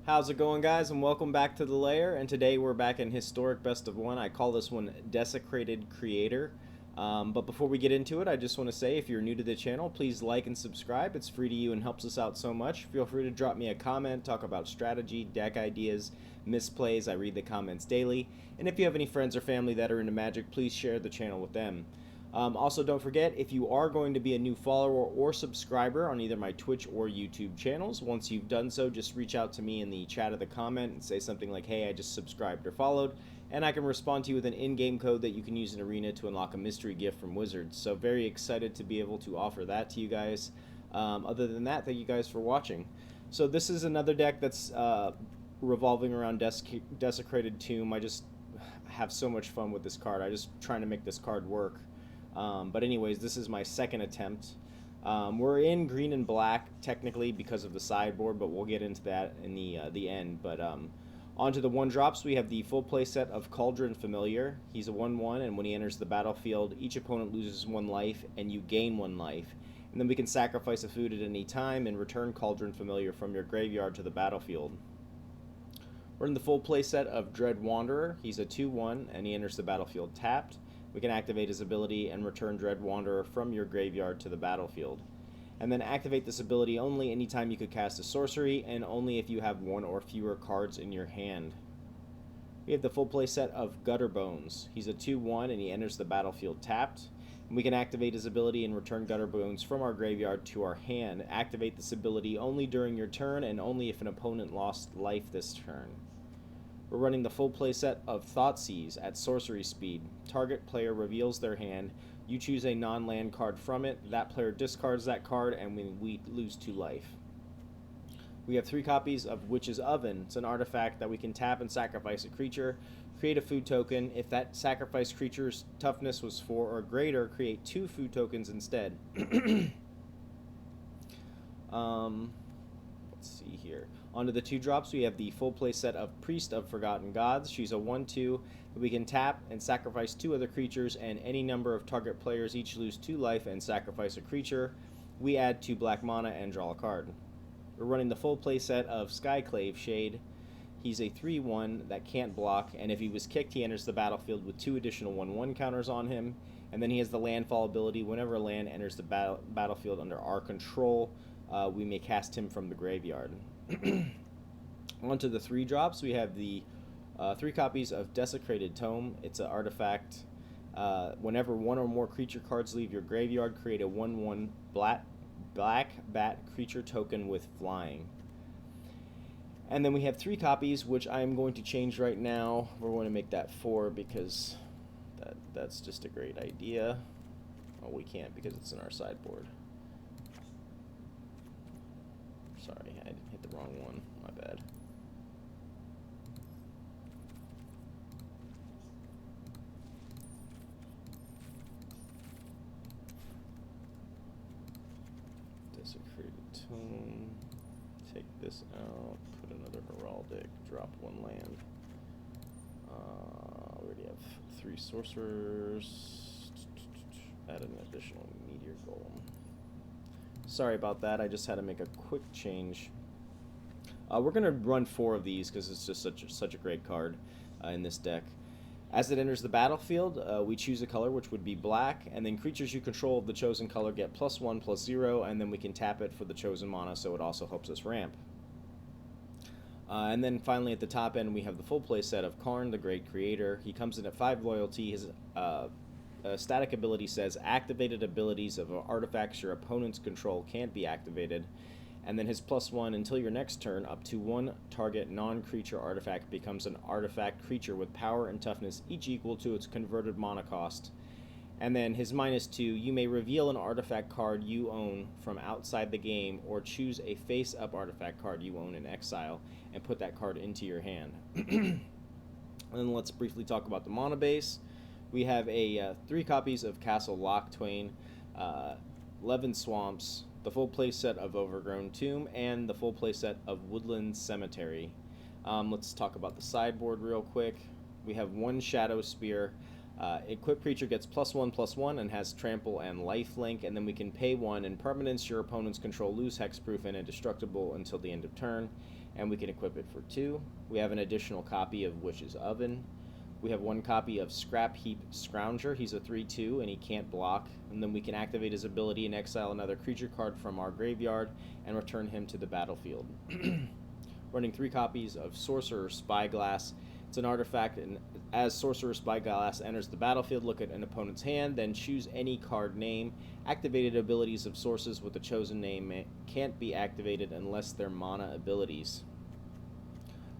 How's it going, guys, and welcome back to the LAIR. And today we're back in Historic Best of 1. I call this one Desecrated Creator. But before we get into it, I just want to say, if you're new to the channel, please like and subscribe. It's free to you and helps us out so much. Feel free to drop me a comment, talk about strategy, deck ideas, misplays. I read the comments daily. And if you have any friends or family that are into Magic, please share the channel with them. Also, don't forget, if you are going to be a new follower or subscriber on either my Twitch or YouTube channels, once you've done so, just reach out to me in the chat of the comment and say something like, hey, I just subscribed or followed, and I can respond to you with an in-game code that you can use in Arena to unlock a mystery gift from Wizards. So very excited to be able to offer that to you guys. Other than that, thank you guys for watching. So this is another deck that's revolving around Desecrated Tomb. I just have so much fun with this card. I just trying to make this card work. But anyways, this is my second attempt. We're in green and black technically because of the sideboard, but we'll get into that in the end. But onto the 1-drops, we have the full play set of Cauldron Familiar. He's a 1/1, and when he enters the battlefield, each opponent loses 1 life, and you gain 1 life. And then we can sacrifice a food at any time and return Cauldron Familiar from your graveyard to the battlefield. We're in the full play set of Dread Wanderer. He's a 2/1, and he enters the battlefield tapped. We can activate his ability and return Dread Wanderer from your graveyard to the battlefield. And then activate this ability only anytime you could cast a sorcery, and only if you have 1 or fewer cards in your hand. We have the full play set of Gutterbones. He's a 2/1 and he enters the battlefield tapped. And we can activate his ability and return Gutterbones from our graveyard to our hand. Activate this ability only during your turn and only if an opponent lost life this turn. We're running the full play set of Thoughtseize at sorcery speed. Target player reveals their hand. You choose a non-land card from it. That player discards that card, and we lose 2 life. We have 3 copies of Witch's Oven. It's an artifact that we can tap and sacrifice a creature. Create a food token. If that sacrificed creature's toughness was 4 or greater, create 2 food tokens instead. Let's see here. Onto the 2-drops, we have the full play set of Priest of Forgotten Gods. She's a 1/2 that we can tap and sacrifice 2 other creatures, and any number of target players each lose 2 life and sacrifice a creature. We add 2 black mana and draw a card. We're running the full play set of Skyclave Shade. He's a 3/1 that can't block, and if he was kicked, he enters the battlefield with 2 additional 1/1 counters on him. And then he has the landfall ability. Whenever a land enters the battlefield under our control, we may cast him from the graveyard. Onto the 3-drops, we have the 3 copies of Desecrated Tomb. It's an artifact. Whenever 1 or more creature cards leave your graveyard, create a 1/1 black bat creature token with flying. And then we have 3 copies, which I am going to change right now. We're going to make that 4 because that's just a great idea. Oh, we can't because it's in our sideboard. Sorry, I hit the wrong one. My bad. Desecrated Tomb. Take this out. Put another Heraldic. Drop 1 land. We already have 3 sorcerers. Add an additional Meteor Golem. Sorry about that, I just had to make a quick change. We're going to run 4 of these because it's just such a great card in this deck. As it enters the battlefield, we choose a color, which would be black, and then creatures you control of the chosen color get +1/+0, and then we can tap it for the chosen mana, so it also helps us ramp. And then finally at the top end, we have the full play set of Karn, the Great Creator. He comes in at 5 loyalty. His static ability says activated abilities of artifacts your opponent's control can't be activated, and then his +1 until your next turn, up to 1 target non-creature artifact becomes an artifact creature with power and toughness each equal to its converted mana cost. And then his -2, you may reveal an artifact card you own from outside the game, or choose a face-up artifact card you own in exile and put that card into your hand. And then let's briefly talk about the mana base. We have 3 copies of Castle Locthwain, 11 Swamps, the full play set of Overgrown Tomb, and the full play set of Woodland Cemetery. Let's talk about the sideboard real quick. We have 1 Shadowspear. Equipped creature gets +1/+1 and has trample and lifelink, and then we can pay 1 and permanents your opponents control lose hexproof and indestructible until the end of turn, and we can equip it for 2. We have an additional copy of Witch's Oven. We have 1 copy of Scrapheap Scrounger. He's a 3/2 and he can't block, and then we can activate his ability and exile another creature card from our graveyard and return him to the battlefield. Running 3 copies of Sorcerer's Spyglass. It's an artifact, and as Sorcerer's Spyglass enters the battlefield, look at an opponent's hand, then choose any card name. Activated abilities of sources with the chosen name can't be activated unless they're mana abilities.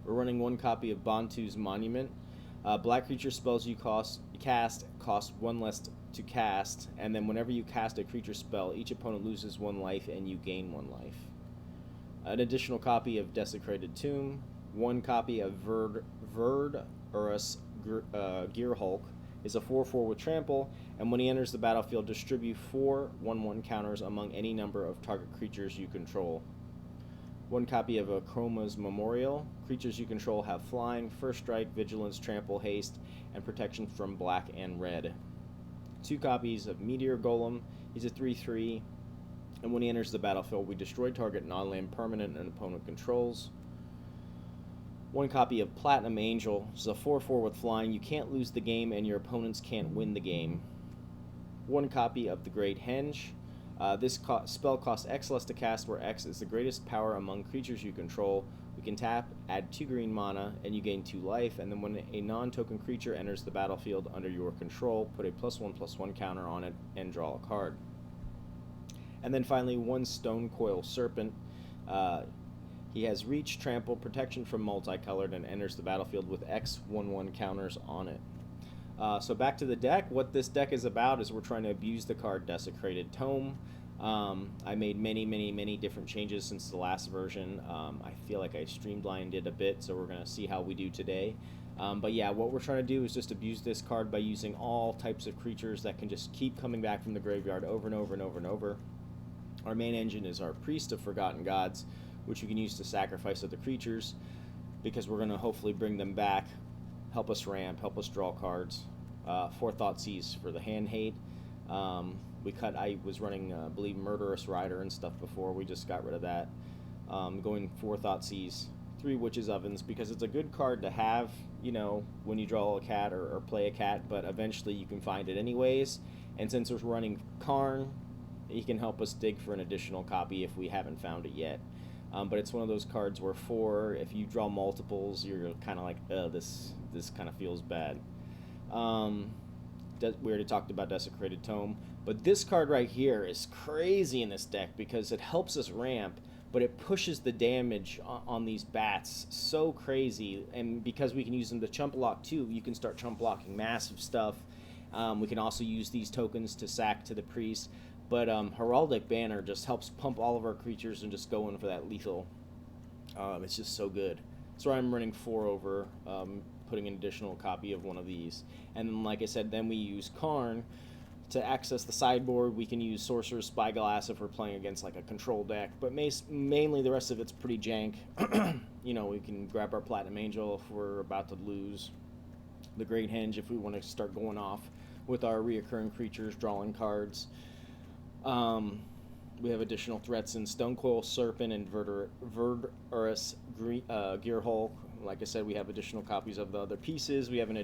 We're running 1 copy of Bontu's Monument. Black creature spells you cast cost 1 less to cast, and then whenever you cast a creature spell, each opponent loses 1 life and you gain 1 life. An additional copy of Desecrated Tomb. 1 copy of Verdurous Gearhulk is a 4/4 with trample, and when he enters the battlefield, distribute 4 1/1 counters among any number of target creatures you control. 1 copy of Akroma's Memorial. Creatures you control have flying, first strike, vigilance, trample, haste, and protection from black and red. 2 copies of Meteor Golem. He's a 3/3, and when he enters the battlefield, we destroy target non-land permanent and opponent controls. 1 copy of Platinum Angel. This is a 4/4 with flying. You can't lose the game, and your opponents can't win the game. 1 copy of the Great Henge. This spell costs X less to cast, where X is the greatest power among creatures you control. We can tap, add 2 green mana, and you gain 2 life, and then when a non-token creature enters the battlefield under your control, put a +1/+1 counter on it and draw a card. And then finally, 1 Stonecoil Serpent. He has reach, trample, protection from multicolored, and enters the battlefield with X 1/1 counters on it. So back to the deck. What this deck is about is we're trying to abuse the card Desecrated Tomb. I made many different changes since the last version. I feel like I streamlined it a bit, so we're going to see how we do today. But yeah, what we're trying to do is just abuse this card by using all types of creatures that can just keep coming back from the graveyard over and over and over and over. Our main engine is our Priest of Forgotten Gods, which we can use to sacrifice other creatures, because we're going to hopefully bring them back, help us ramp, help us draw cards. 4 Thoughtseize for the hand hate. I was running, I believe, Murderous Rider and stuff before. We just got rid of that. Going 4 Thoughtseize, 3 Witch's Ovens, because it's a good card to have, you know, when you draw a cat or play a cat, but eventually you can find it anyways. And since we're running Karn, he can help us dig for an additional copy if we haven't found it yet. But it's one of those cards where 4, if you draw multiples, you're kind of like, this kind of feels bad. We already talked about Desecrated Tomb, but this card right here is crazy in this deck because it helps us ramp, but it pushes the damage on these bats so crazy, and because we can use them to chump block too, you can start chump blocking massive stuff. We can also use these tokens to sack to the priest. But Heraldic Banner just helps pump all of our creatures and just go in for that lethal. It's just so good. So I'm running 4 over, putting an additional copy of one of these. And then, like I said, then we use Karn to access the sideboard. We can use Sorcerer's Spyglass if we're playing against like a control deck. But mainly the rest of it's pretty jank. You know, we can grab our Platinum Angel if we're about to lose. The Great Henge if we want to start going off with our reoccurring creatures, drawing cards. We have additional threats in Stonecoil Serpent and Verdurous Gearhulk. Like I said, we have additional copies of the other pieces. We have an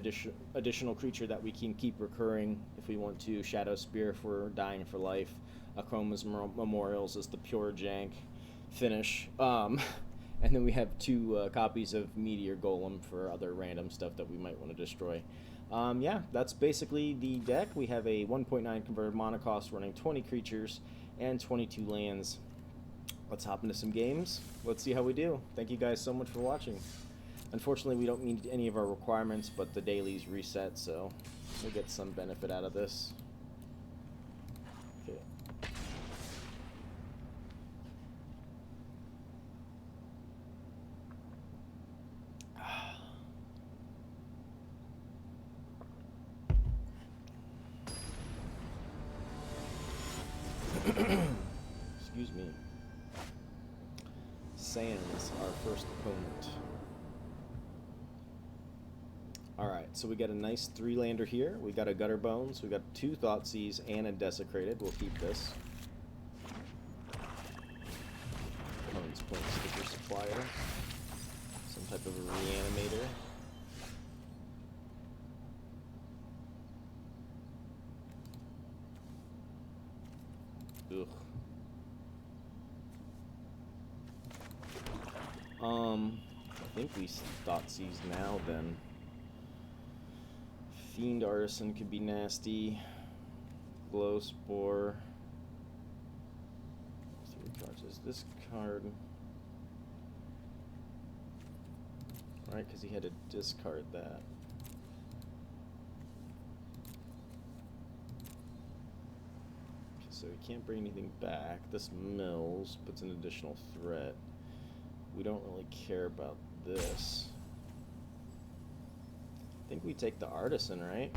additional creature that we can keep recurring if we want to. Shadowspear if we're dying for life. Akroma's Memorials is the pure jank finish. And then we have 2 copies of Meteor Golem for other random stuff that we might want to destroy. Yeah, that's basically the deck. We have a 1.9 converted mana cost running 20 creatures and 22 lands. Let's hop into some games. Let's see how we do. Thank you guys so much for watching. Unfortunately, we don't meet any of our requirements, but the dailies reset, so we'll get some benefit out of this. Okay. Excuse me. Sans, our first opponent. Alright, so we got a nice 3-lander here. We got a Gutterbones, we got 2 Thoughtseize, and a Desecrated. We'll keep this. Opponent's playing Sticker Supplier. Some type of a Reanimator. Ugh. I think we Thoughtseize now then. Fiend Artisan could be nasty. Glow Spore. 3 cards. Is this card? Right, because he had to discard that. So he can't bring anything back. This mills, puts an additional threat. We don't really care about this. I think we take the Artisan, right?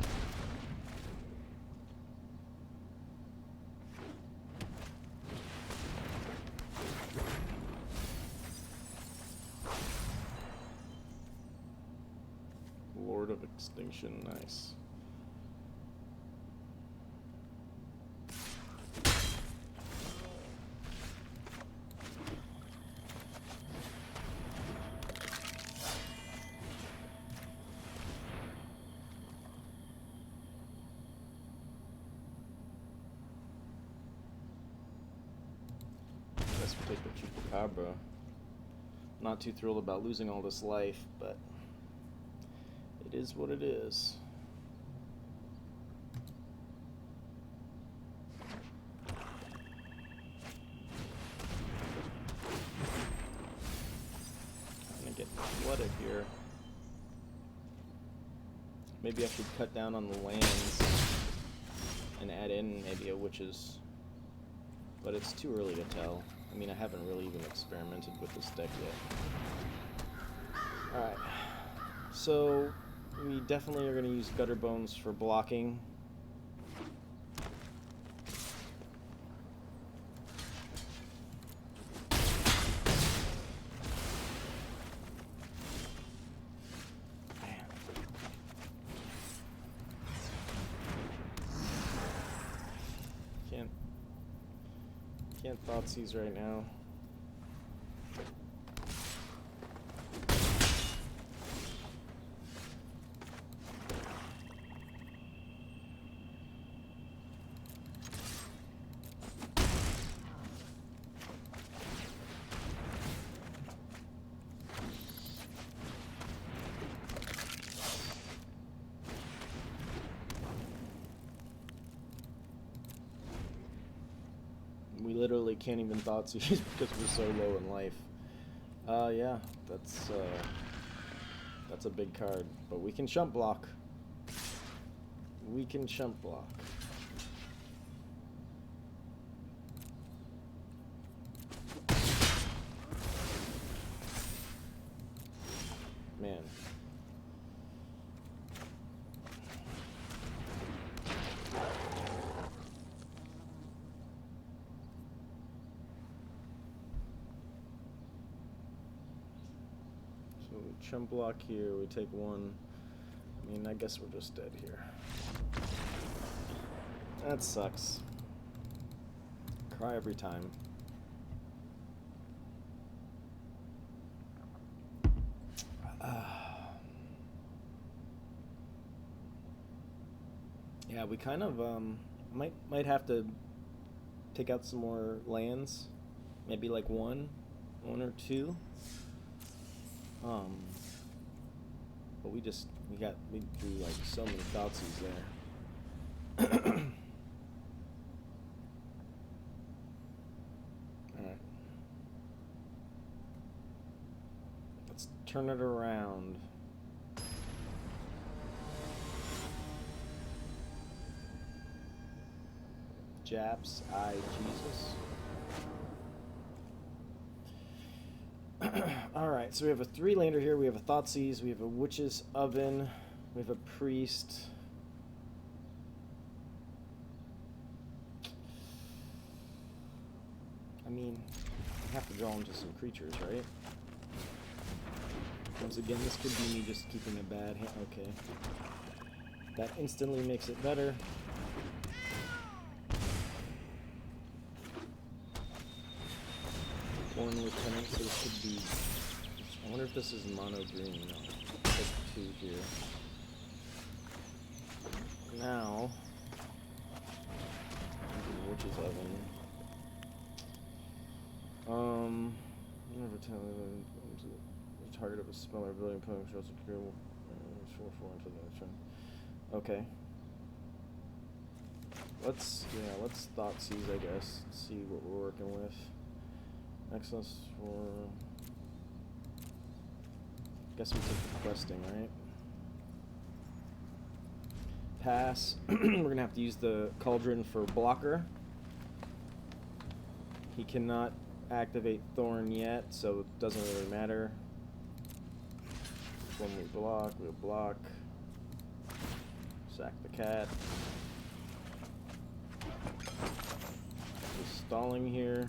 Lord of Extinction, nice. Guess we take the Chupacabra. Not too thrilled about losing all this life, but it is what it is. I'm gonna get flooded here. Maybe I should cut down on the lands and add in maybe a Witch's, but it's too early to tell. I mean, I haven't really even experimented with this deck yet. Alright, so we definitely are going to use Gutterbones for blocking. Man. Can't Thoughtseize right now. We literally can't even Thoughtseize because we're so low in life. Yeah, that's a big card, but we can Chump Block. We can Chump Block. Man. So we Chump Block here, we take 1. I mean, I guess we're just dead here. That sucks. Cry every time. Yeah, we kind of might have to take out some more lands, maybe like one or 2. But we drew like so many Thoughtseize there. Alright. Let's turn it around. Japs, Jesus. Alright, so we have a 3-lander here, we have a Thoughtseize, we have a Witch's Oven, we have a Priest. I mean, I have to draw into some creatures, right? Once again, this could be me just keeping a bad hand. Okay. That instantly makes it better. One lieutenant, so this could be... I wonder if this is mono green. No. Take 2 here. Now... Witch's Oven. Never tell the target of a spell or ability opponent shows secure 4/4 until the next turn. Okay. Let's Thoughtseize, I guess. See what we're working with. Excellence for... Guess we take the questing, right? Pass. We're gonna have to use the Cauldron for blocker. He cannot activate Thorn yet, so it doesn't really matter. When we block, we'll block. Sack the cat. Just stalling here.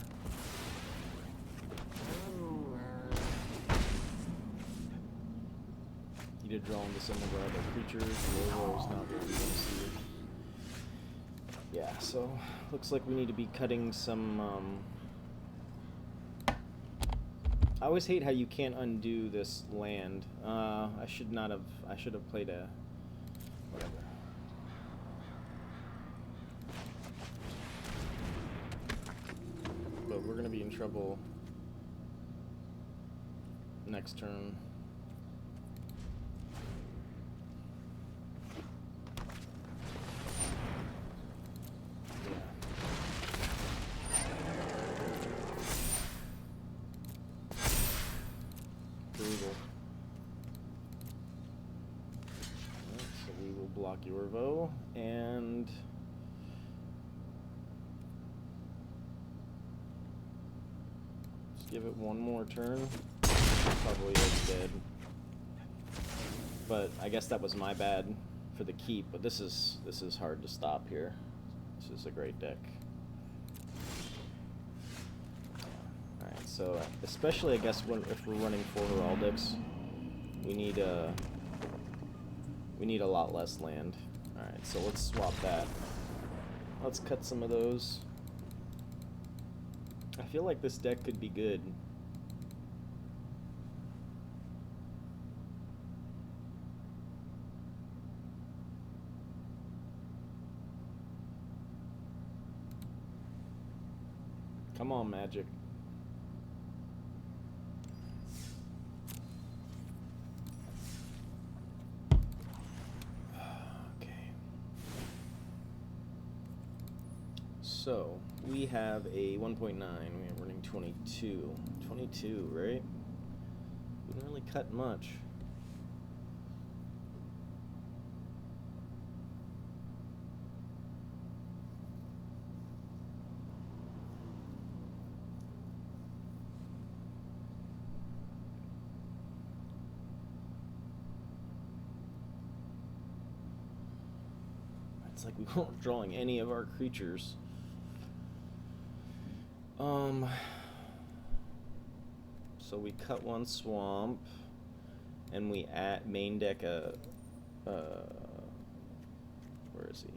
He did draw into some of our other creatures. The overall is not what we want to see. Yeah, so looks like we need to be cutting some. I always hate how you can't undo this land. I should not have. I should have played a. Whatever. But we're gonna be in trouble next turn. Yorvo, and just give it one more turn. Probably is dead. But I guess that was my bad for the keep, but this is hard to stop here. This is a great deck. Alright, so especially I guess if we're running 4 Heraldics, we need a lot less land. Alright, so let's swap that. Let's cut some of those. I feel like this deck could be good. Come on, Magic. So, we have a 1.9, we are running 22. 22, right? We didn't really cut much. It's like we weren't drawing any of our creatures. So we cut 1 swamp, and we main deck a, where is he?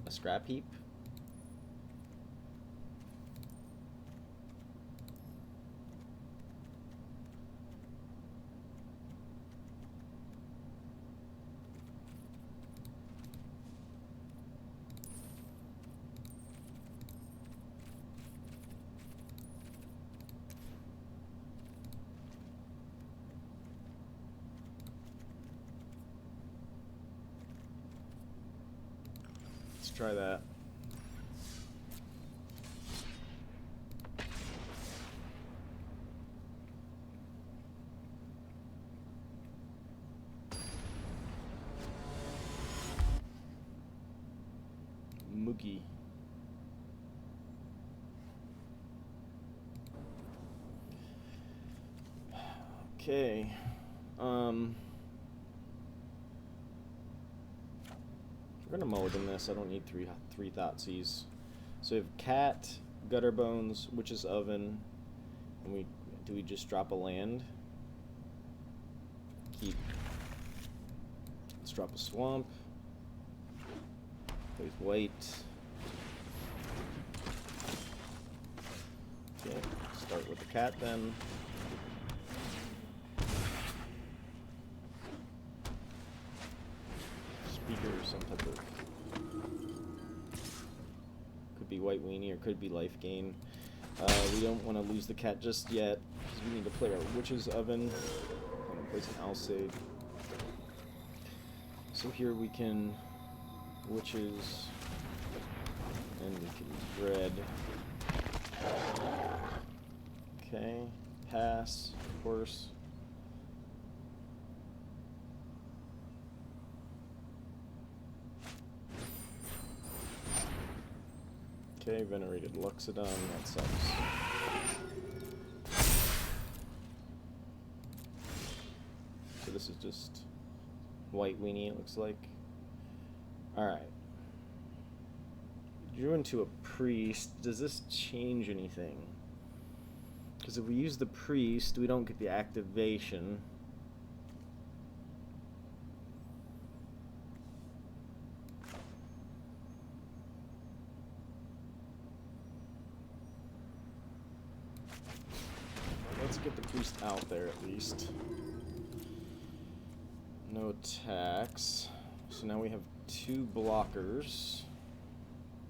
A Scrapheap? Try that. Mookie. Okay. We're gonna mulligan this. I don't need three Thoughtseize. So we have Cat, Gutterbones, Witch's Oven, and do we just drop a land? keep. Let's drop a swamp. Plays white. Okay, start with the cat then. Speaker, some type of. Could be white weenie or could be life gain. We don't want to lose the cat just yet because we need to play our Witch's Oven. I'm going to place an Alseid. So here we can Witches, and we can red. Okay, pass, of course. Okay, Venerated Luxodon, that sucks. So this is just white weenie, it looks like. Alright. Drew into a priest. Does this change anything? Because if we use the priest, we don't get the activation. Let's get the priest out there at least. No attacks. So now we have 2 blockers.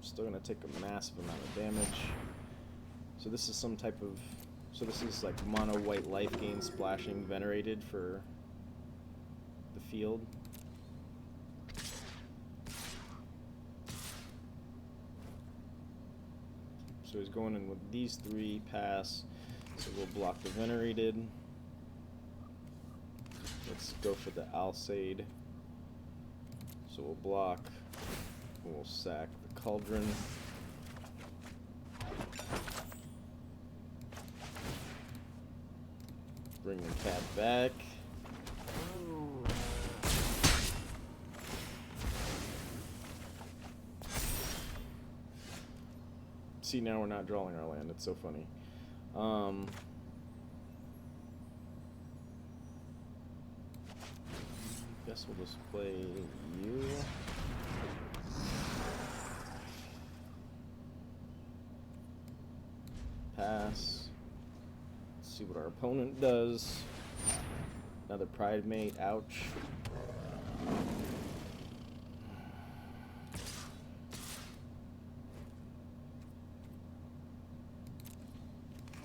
Still gonna take a massive amount of damage. So this is some type of. So this is like mono white life gain splashing venerated for the field. So he's going in with these 3 pass. So we'll block the venerated. Let's go for the Alseid. So we'll block. We'll sack the Cauldron. Bring the cat back. See, now we're not drawing our land. It's so funny. Guess we'll just play you. Pass. Let's see what our opponent does. Another Pride Mate. Ouch.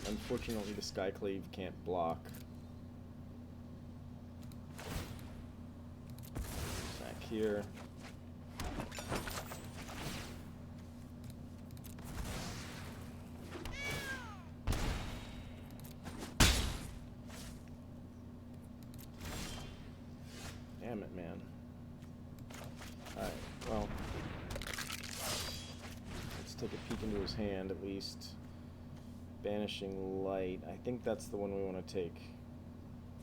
Unfortunately, the Skyclave can't block. Back here. Damn it, man. Alright, well. Let's take a peek into his hand at least. Banishing Light. I think that's the one we want to take.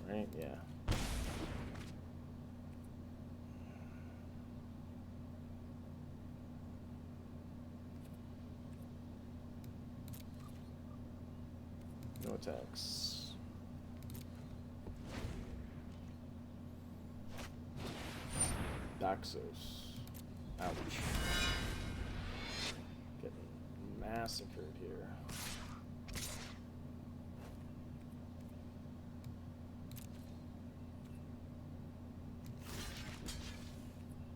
Right? Yeah. No attacks. Daxos. Ouch. Getting massacred here.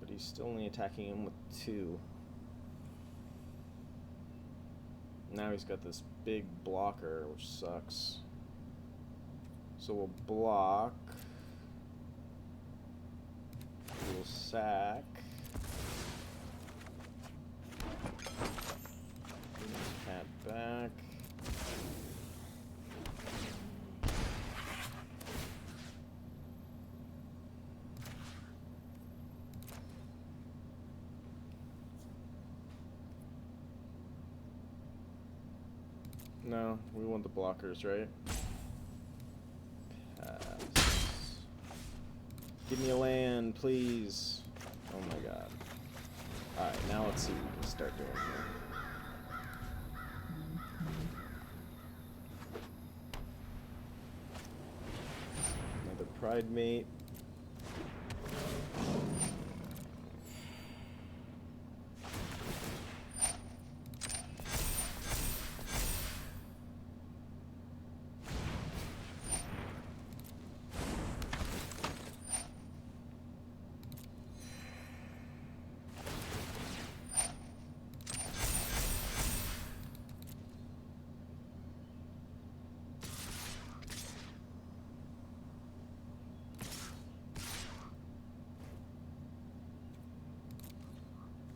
He's still only attacking him with 2. Now he's got this big blocker, which sucks. So we'll block. We'll sack. Bring this cat back. No, we want the blockers, right? Pass. Give me a land, please. Oh my god. Alright, now let's see what we can start doing here. Another Pride Mate.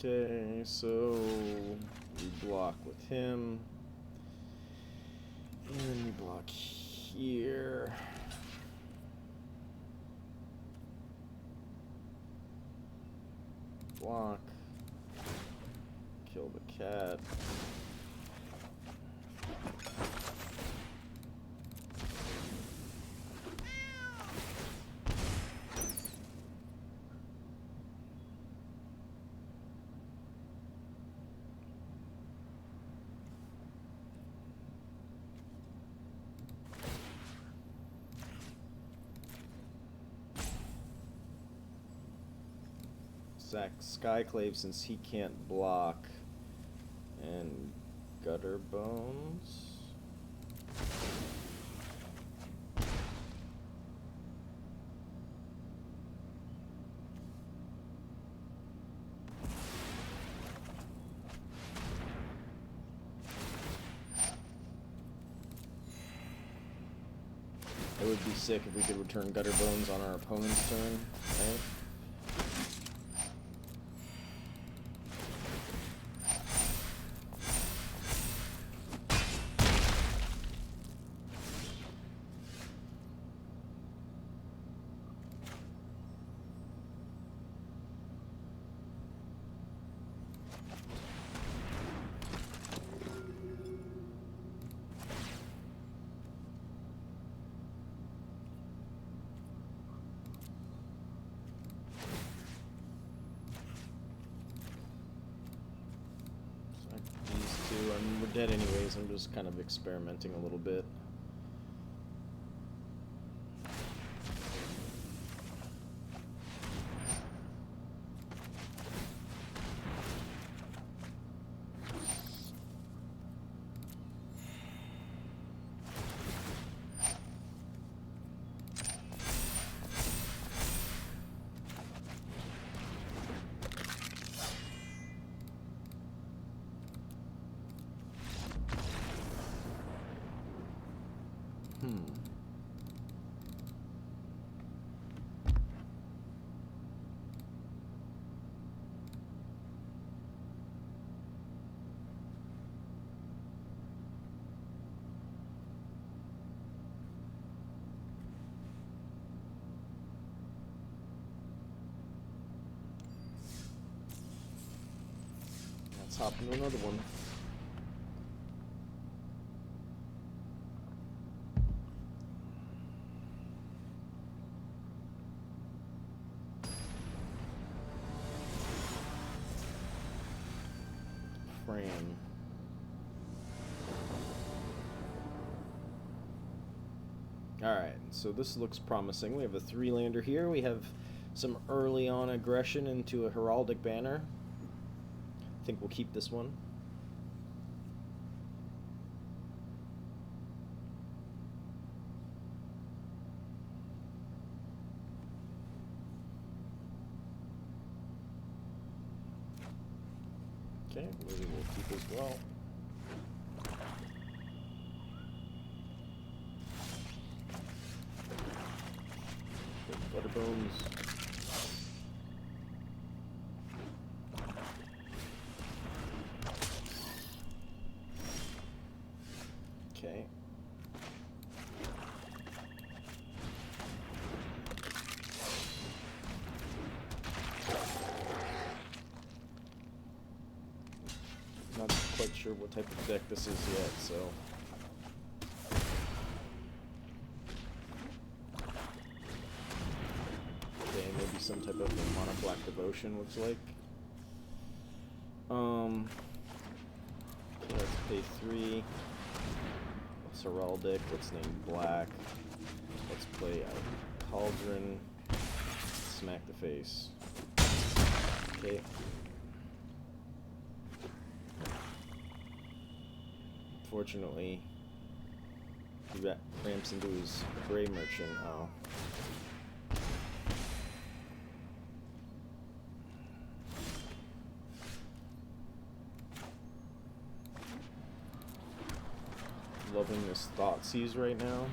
Okay, so we block with him. And then we block here. Block. Kill the cat. Sack Skyclave since he can't block. And Gutterbones. It would be sick if we could return Gutterbones on our opponent's turn, right? We're dead anyways, I'm just kind of experimenting a little bit. Let's hop into another one. Fran. Alright, so this looks promising. We have a 3-lander here. We have some early on aggression into a Heraldic Banner. I think we'll keep this one. Okay, maybe we'll keep as well. Gutterbones. Okay. Not quite sure what type of deck this is yet, so. Okay, maybe some type of mono black devotion looks like. Okay, let's pay 3. What's Heraldic? Let's name black. Let's play a Cauldron. Smack the face. Okay. Unfortunately, he ramps into his Gray Merchant. Oh. Loving this Thoughtseize right now.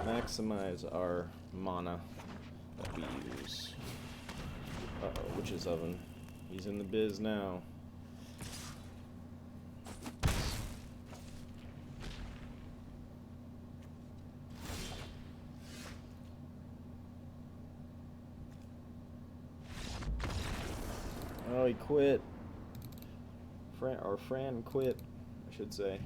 maximize our mana that we use. Uh-oh, Witch's Oven. He's in the biz now. Oh, he quit. Fran quit, I should say.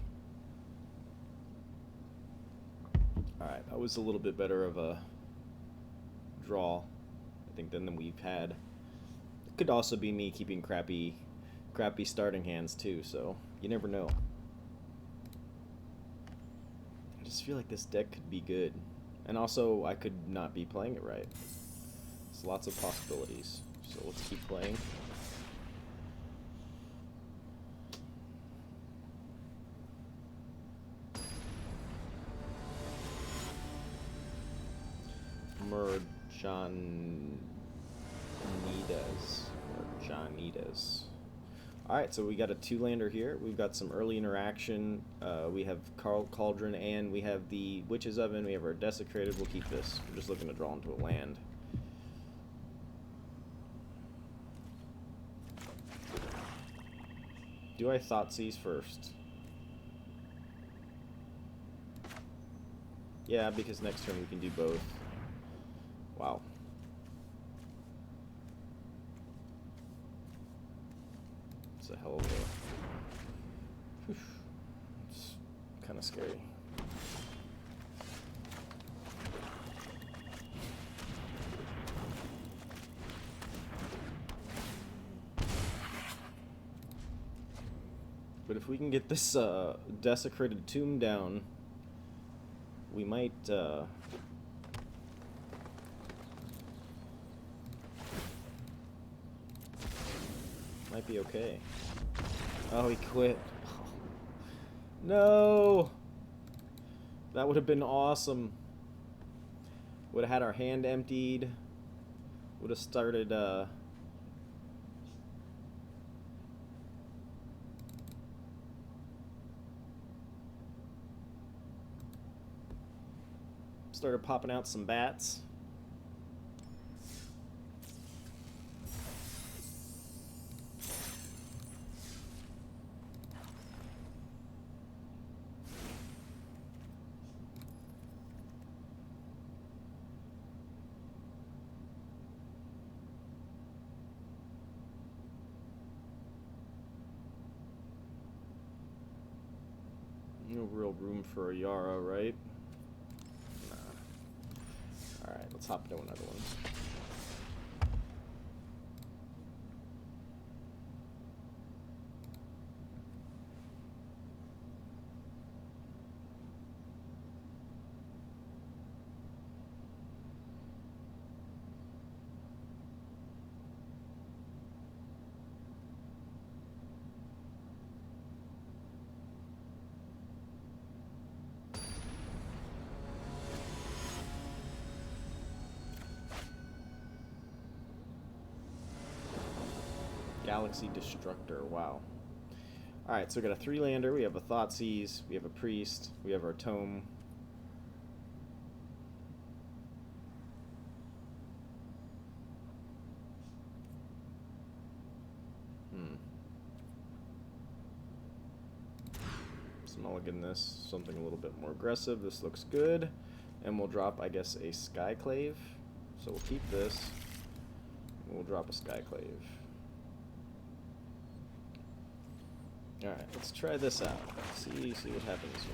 Alright, that was a little bit better of a draw, I think, than we've had. It could also be me keeping crappy starting hands too, so you never know. I just feel like this deck could be good. And also, I could not be playing it right. There's lots of possibilities. So let's keep playing. Merjanitas. Alright, so we got a 2-lander here. We've got some early interaction. We have Cauldron, and we have the Witch's Oven. We have our Desecrated. We'll keep this. We're just looking to draw into a land. Do I Thoughtseize first? Yeah, because next turn we can do both. Wow. It's a hell of a... It's kind of scary. But if we can get this Desecrated Tomb down, we might... might be okay. Oh, he quit. Oh. No! That would have been awesome. Would have had our hand emptied. Would have started, started popping out some bats. No real room for a Yara, right? Nah. Alright, let's hop into another one. Galaxy Destructor, wow. Alright, so we got a 3-lander, we have a Thoughtseize, we have a Priest, we have our Tome. Let's mulligan this, something a little bit more aggressive. This looks good. And we'll drop, I guess, a Skyclave. So we'll keep this. And we'll drop a Skyclave. Alright, let's try this out. See what happens here.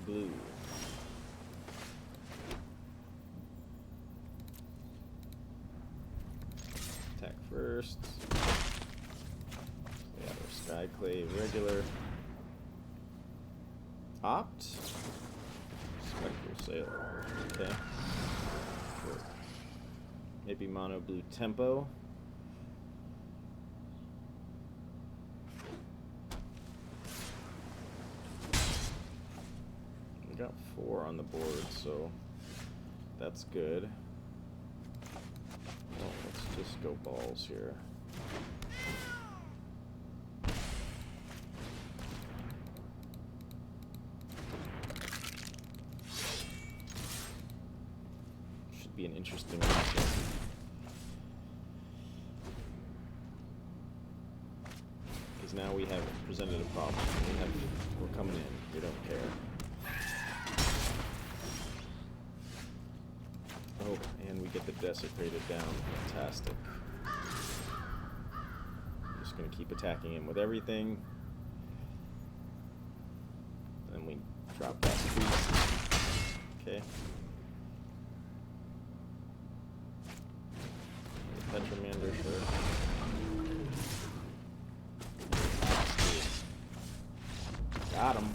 Blue. Attack first. We have our Skyclave regular. Opt. Spectre Sailor. Okay. Sure. Maybe mono blue tempo. We got 4 on the board, so that's good. Well, let's just go balls here. be an interesting matchup. Because now we have presented a problem. We're coming in. We don't care. Oh, and we get the Desecrated down. Fantastic. Just going to keep attacking him with everything. Then we drop that priest. Okay. Petromander, sure. Got him.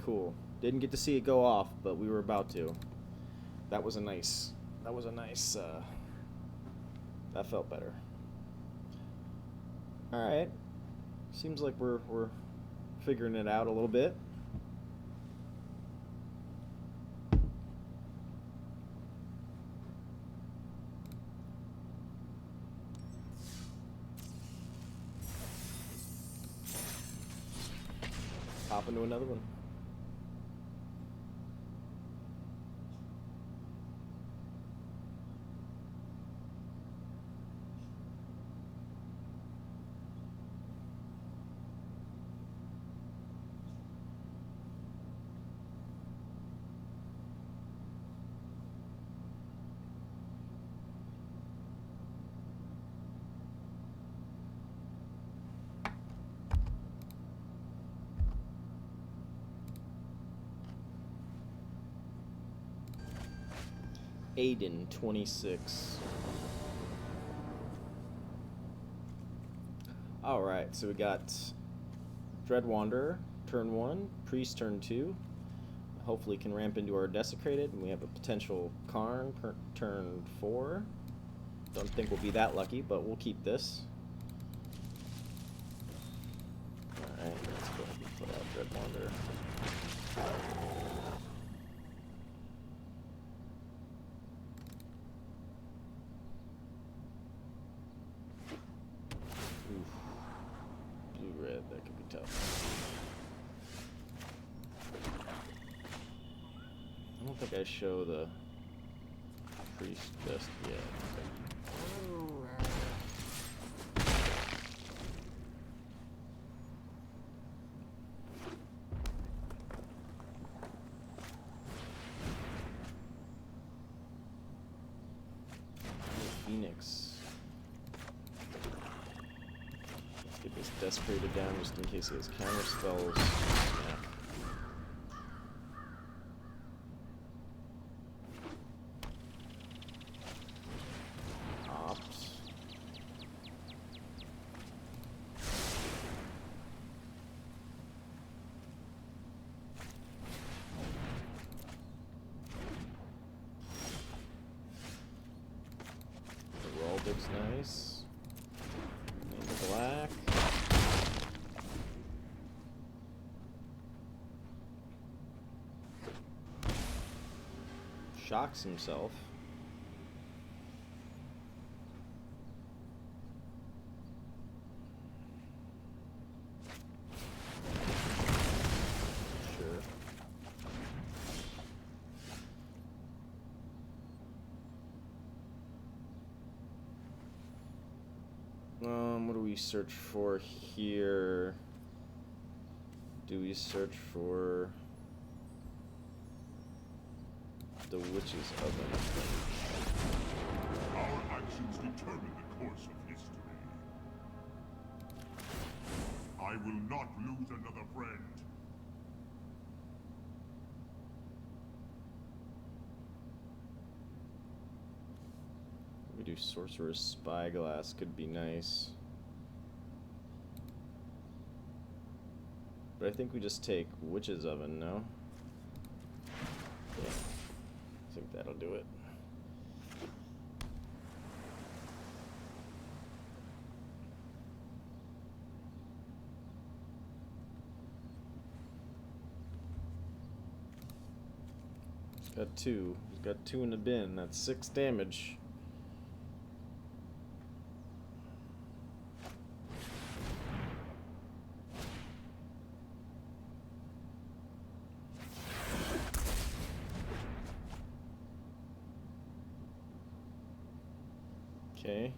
Cool. Didn't get to see it go off, but we were about to. That was a nice, that felt better. Alright. Seems like we're figuring it out a little bit. Hop into another one. Aiden, 26. Alright, so we got Dread Wanderer, turn 1, Priest, turn 2. Hopefully can ramp into our Desecrated, and we have a potential Karn, turn 4. Don't think we'll be that lucky, but we'll keep this. Alright, let's go ahead and put out Dread Wanderer. That could be tough. I don't think I show the priest just yet. Phoenix. Get this Desecrated down just in case he has counter spells. Yeah. Ops. The Heraldic's nice. And the black. Shocks himself. Sure. What do we search for here? Do we search for the Witch's Oven? Our actions determine the course of history. I will not lose another friend. We do Sorcerer's Spyglass, could be nice. But I think we just take Witch's Oven, no? Yeah. I think that'll do it. He's got 2. He's got 2 in the bin. That's 6 damage. Okay.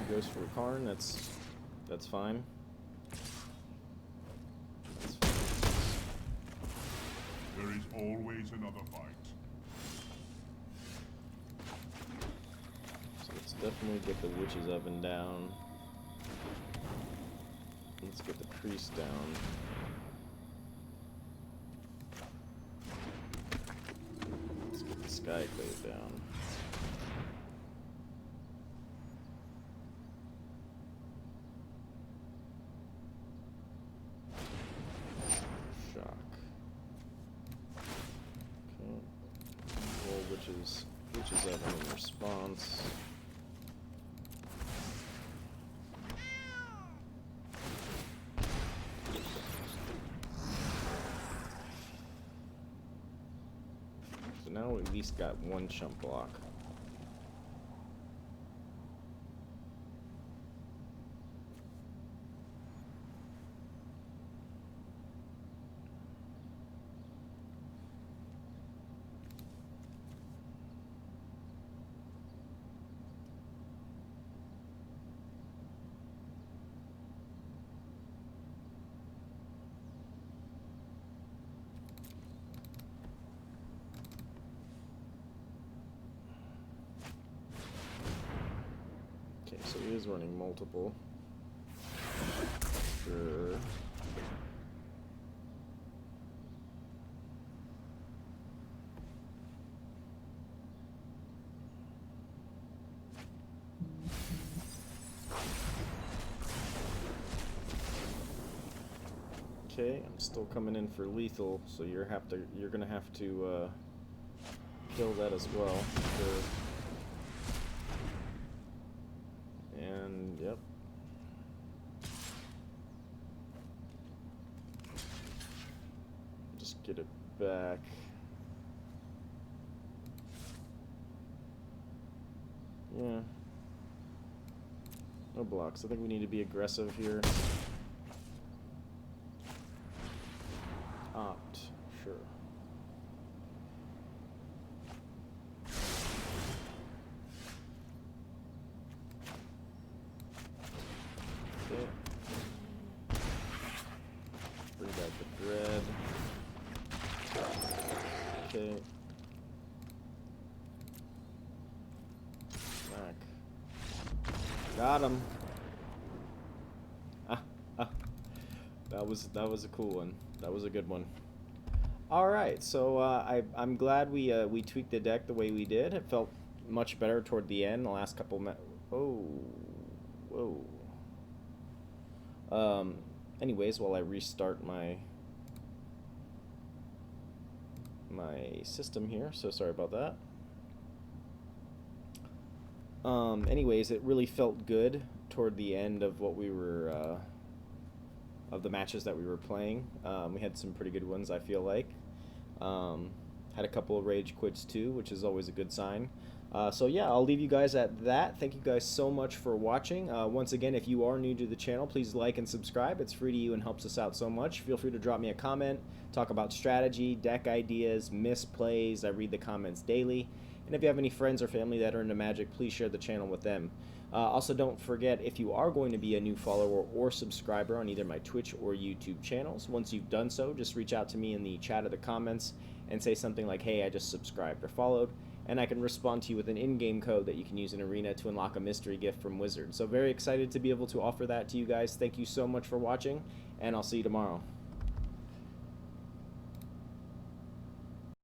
Goes for Karn. That's fine. That's fine. There is always another fight. So let's definitely get the Witch's Oven down. Let's get the Priest down. Let's get the Skyclave down. Which is up in response. So now we at least got one chump block. So he is running multiple. Sure. Okay, I'm still coming in for lethal, so you're gonna have to kill that as well. Sure. And yep. Just get it back. Yeah. No blocks. I think we need to be aggressive here. Opt, sure. Okay. Bring back the dread. Okay. Smack. Got him. That was a cool one. That was a good one. All right, so I'm glad we tweaked the deck the way we did. It felt much better toward the end. The last couple whoa. Anyways, while I restart my system here, so sorry about that. Anyways, it really felt good toward the end of what we were of the matches that we were playing. We had some pretty good ones, I feel like. Had a couple of rage quits too, which is always a good sign. So yeah, I'll leave you guys at that. Thank you guys so much for watching. Once again, if you are new to the channel, please like and subscribe. It's free to you and helps us out so much. Feel free to drop me a comment, talk about strategy, deck ideas, misplays. I read the comments daily. And if you have any friends or family that are into Magic, please share the channel with them. Also, don't forget, if you are going to be a new follower or subscriber on either my Twitch or YouTube channels, once you've done so, just reach out to me in the chat or the comments and say something like, hey, I just subscribed or followed, and I can respond to you with an in-game code that you can use in Arena to unlock a mystery gift from Wizard. So very excited to be able to offer that to you guys. Thank you so much for watching, and I'll see you tomorrow.